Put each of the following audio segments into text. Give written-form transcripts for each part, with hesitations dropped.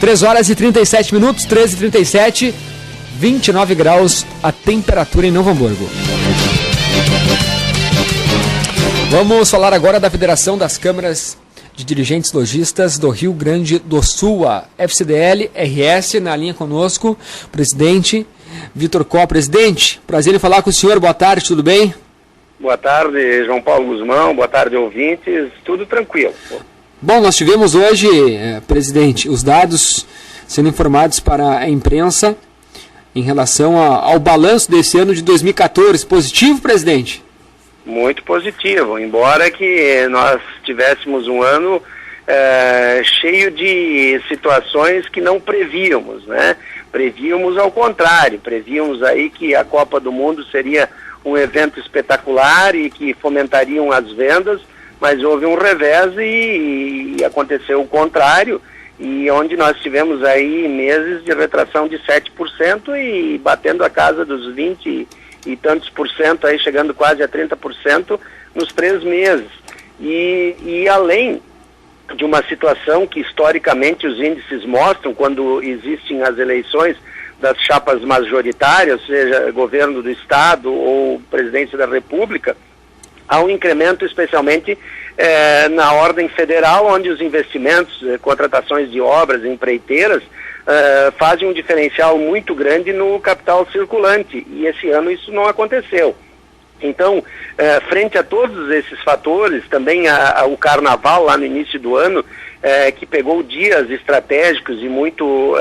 3 horas e 37 minutos, 13h37, 29 graus a temperatura em Novo Hamburgo. Vamos falar agora da Federação das Câmaras de Dirigentes Lojistas do Rio Grande do Sul, a FCDL-RS, na linha conosco, presidente Vitor Có. Presidente, prazer em falar com o senhor, boa tarde, tudo bem? Boa tarde, João Paulo Guzmão, boa tarde, ouvintes, tudo tranquilo. Bom, nós tivemos hoje, presidente, os dados sendo informados para a imprensa em relação ao balanço desse ano de 2014. Positivo, presidente? Muito positivo, embora que nós tivéssemos um ano cheio de situações que não prevíamos, né? Prevíamos ao contrário, prevíamos aí que a Copa do Mundo seria um evento espetacular e que fomentariam as vendas, mas houve um revés e aconteceu o contrário, e onde nós tivemos aí meses de retração de 7% e batendo a casa dos 20 e tantos por cento, aí chegando quase a 30% nos 3 meses. E além de uma situação que historicamente os índices mostram, quando existem as eleições das chapas majoritárias, seja governo do Estado ou presidência da República, há um incremento especialmente na ordem federal, onde os investimentos, contratações de obras, empreiteiras, fazem um diferencial muito grande no capital circulante, e esse ano isso não aconteceu. Então, frente a todos esses fatores, também o carnaval lá no início do ano, que pegou dias estratégicos e muito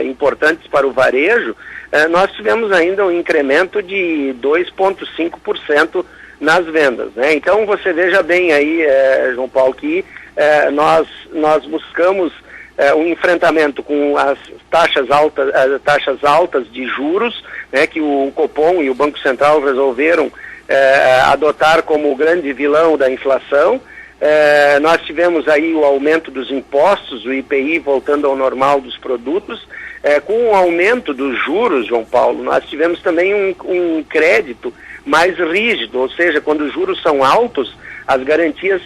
importantes para o varejo, nós tivemos ainda um incremento de 2,5% nas vendas, né? Então você veja bem aí, João Paulo, que nós buscamos um enfrentamento com as taxas altas de juros, né, que o Copom e o Banco Central resolveram adotar como o grande vilão da inflação. Nós tivemos aí o aumento dos impostos, o IPI voltando ao normal dos produtos. Com o aumento dos juros, João Paulo, nós tivemos também um crédito mais rígido, ou seja, quando os juros são altos, as garantias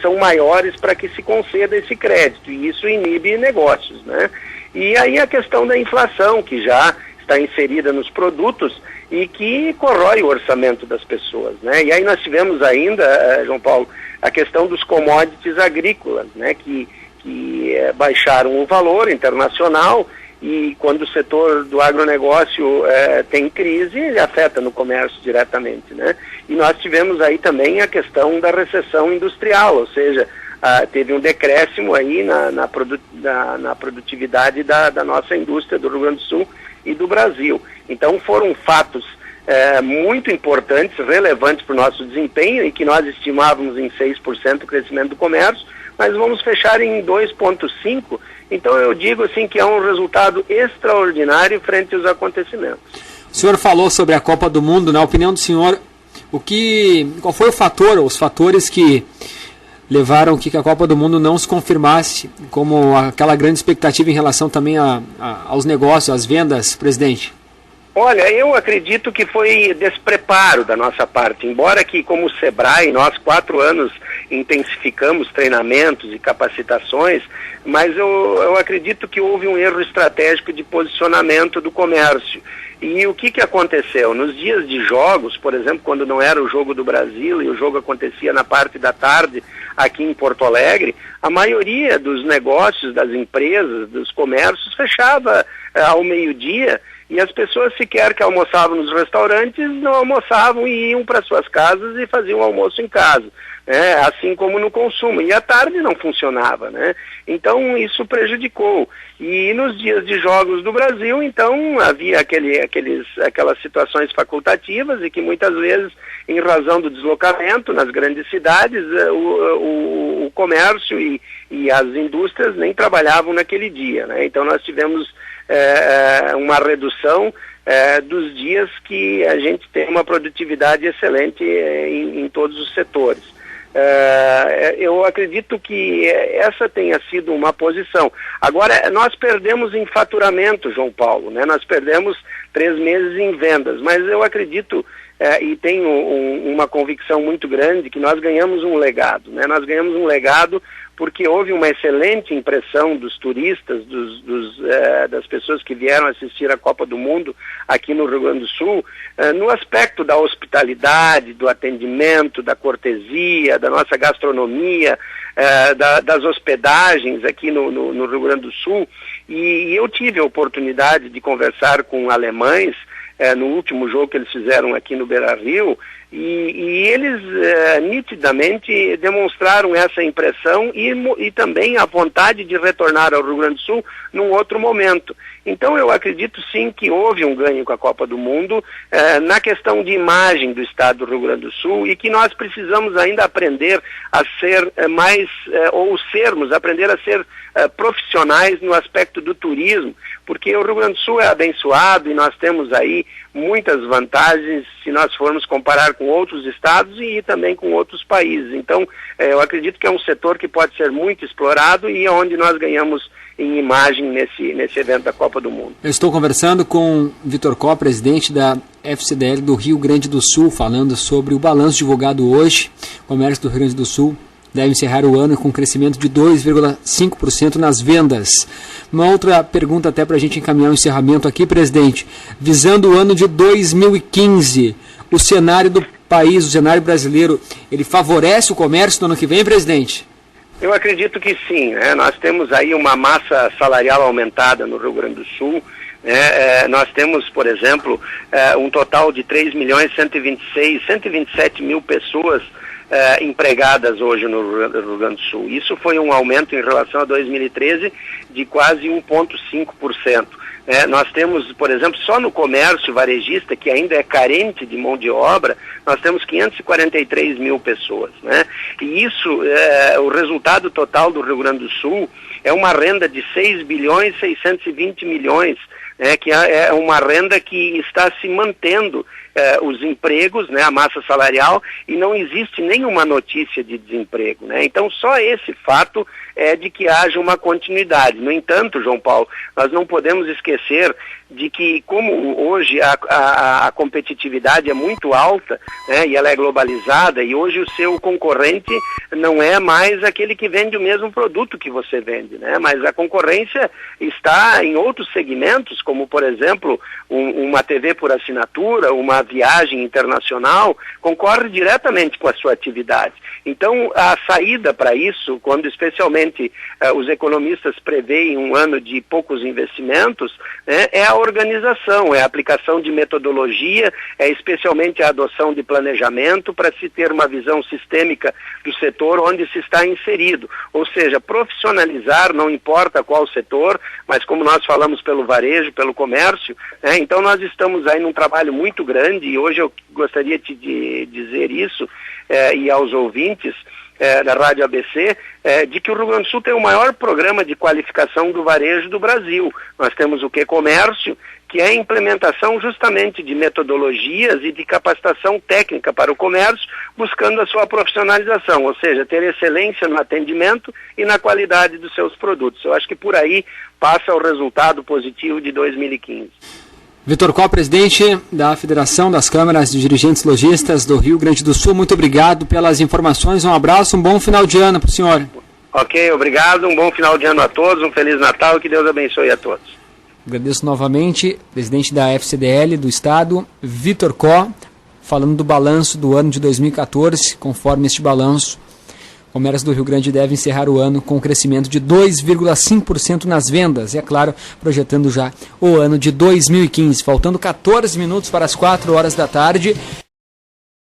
são maiores para que se conceda esse crédito, e isso inibe negócios, né? E aí a questão da inflação, que já está inserida nos produtos e que corrói o orçamento das pessoas, né? E aí nós tivemos ainda, João Paulo, a questão dos commodities agrícolas, né? Que baixaram o valor internacional, e quando o setor do agronegócio tem crise, afeta no comércio diretamente, né? E nós tivemos aí também a questão da recessão industrial, ou seja, teve um decréscimo aí na produtividade da nossa indústria do Rio Grande do Sul e do Brasil. Então foram fatos muito importantes, relevantes para o nosso desempenho, e que nós estimávamos em 6% o crescimento do comércio, mas vamos fechar em 2,5%. Então eu digo assim que é um resultado extraordinário frente aos acontecimentos. O senhor falou sobre a Copa do Mundo. Na opinião do senhor, qual foi o fator, ou os fatores que levaram que a Copa do Mundo não se confirmasse como aquela grande expectativa em relação também aos negócios, às vendas, presidente? Olha, eu acredito que foi despreparo da nossa parte, embora que como o Sebrae, nós 4 anos intensificamos treinamentos e capacitações, mas eu acredito que houve um erro estratégico de posicionamento do comércio. E o que aconteceu? Nos dias de jogos, por exemplo, quando não era o jogo do Brasil e o jogo acontecia na parte da tarde aqui em Porto Alegre, a maioria dos negócios, das empresas, dos comércios fechava ao meio-dia, e as pessoas sequer que almoçavam nos restaurantes não almoçavam e iam para suas casas e faziam almoço em casa, né? Assim como no consumo. E à tarde não funcionava, né? Então isso prejudicou. E nos dias de jogos do Brasil, então havia aquelas situações facultativas, e que muitas vezes, em razão do deslocamento nas grandes cidades, o comércio e as indústrias nem trabalhavam naquele dia, né? Então nós tivemos uma redução dos dias que a gente tem uma produtividade excelente em todos os setores. Eu acredito que essa tenha sido uma posição. Agora, nós perdemos em faturamento, João Paulo, né? Nós perdemos 3 meses em vendas, mas eu acredito e tenho uma convicção muito grande que nós ganhamos um legado, né? Nós ganhamos um legado porque houve uma excelente impressão dos turistas, das pessoas que vieram assistir a Copa do Mundo aqui no Rio Grande do Sul, no aspecto da hospitalidade, do atendimento, da cortesia, da nossa gastronomia, das hospedagens aqui no Rio Grande do Sul. E eu tive a oportunidade de conversar com alemães no último jogo que eles fizeram aqui no Beira-Rio, e eles nitidamente demonstraram essa impressão e também a vontade de retornar ao Rio Grande do Sul num outro momento. Então eu acredito sim que houve um ganho com a Copa do Mundo na questão de imagem do estado do Rio Grande do Sul, e que nós precisamos ainda aprender a ser aprender a ser profissionais no aspecto do turismo, porque o Rio Grande do Sul é abençoado e nós temos aí muitas vantagens se nós formos comparar com outros estados e também com outros países. Então, eu acredito que é um setor que pode ser muito explorado e é onde nós ganhamos em imagem nesse evento da Copa do Mundo. Eu estou conversando com Vitor Có, presidente da FCDL do Rio Grande do Sul, falando sobre o balanço divulgado hoje. O comércio do Rio Grande do Sul deve encerrar o ano com um crescimento de 2,5% nas vendas. Uma outra pergunta até para a gente encaminhar o encerramento aqui, presidente. Visando o ano de 2015, o cenário do país, o cenário brasileiro, ele favorece o comércio no ano que vem, presidente? Eu acredito que sim, né? Nós temos aí uma massa salarial aumentada no Rio Grande do Sul. Nós temos, por exemplo, um total de 127 mil pessoas empregadas hoje no Rio Grande do Sul. Isso foi um aumento em relação a 2013 de quase 1,5%. Nós temos, por exemplo, só no comércio varejista, que ainda é carente de mão de obra, nós temos 543 mil pessoas, né? E isso, o resultado total do Rio Grande do Sul é uma renda de 6 bilhões 620 milhões, que é uma renda que está se mantendo os empregos, né, a massa salarial, e não existe nenhuma notícia de desemprego, né? Então só esse fato é de que haja uma continuidade. No entanto, João Paulo, nós não podemos esquecer de que, como hoje a competitividade é muito alta, né, e ela é globalizada, e hoje o seu concorrente não é mais aquele que vende o mesmo produto que você vende, né, mas a concorrência está em outros segmentos, como, por exemplo, uma TV por assinatura, uma viagem internacional, concorre diretamente com a sua atividade. Então, a saída para isso, quando especialmente os economistas preveem um ano de poucos investimentos, né, é a organização, é a aplicação de metodologia, é especialmente a adoção de planejamento para se ter uma visão sistêmica do setor onde se está inserido. Ou seja, profissionalizar, não importa qual setor, mas como nós falamos pelo varejo, pelo comércio, né, então nós estamos aí num trabalho muito grande, e hoje eu gostaria de dizer isso e aos ouvintes da Rádio ABC, de que o Rio Grande do Sul tem o maior programa de qualificação do varejo do Brasil. Nós temos o Q-Comércio, que é a implementação justamente de metodologias e de capacitação técnica para o comércio, buscando a sua profissionalização, ou seja, ter excelência no atendimento e na qualidade dos seus produtos. Eu acho que por aí passa o resultado positivo de 2015. Vitor Có, presidente da Federação das Câmaras de Dirigentes Lojistas do Rio Grande do Sul, muito obrigado pelas informações, um abraço, um bom final de ano para o senhor. Ok, obrigado, um bom final de ano a todos, um Feliz Natal e que Deus abençoe a todos. Agradeço novamente, presidente da FCDL do Estado, Vitor Có, falando do balanço do ano de 2014, conforme este balanço, o comércio do Rio Grande deve encerrar o ano com um crescimento de 2,5% nas vendas. E, é claro, projetando já o ano de 2015. Faltando 14 minutos para as 4 horas da tarde.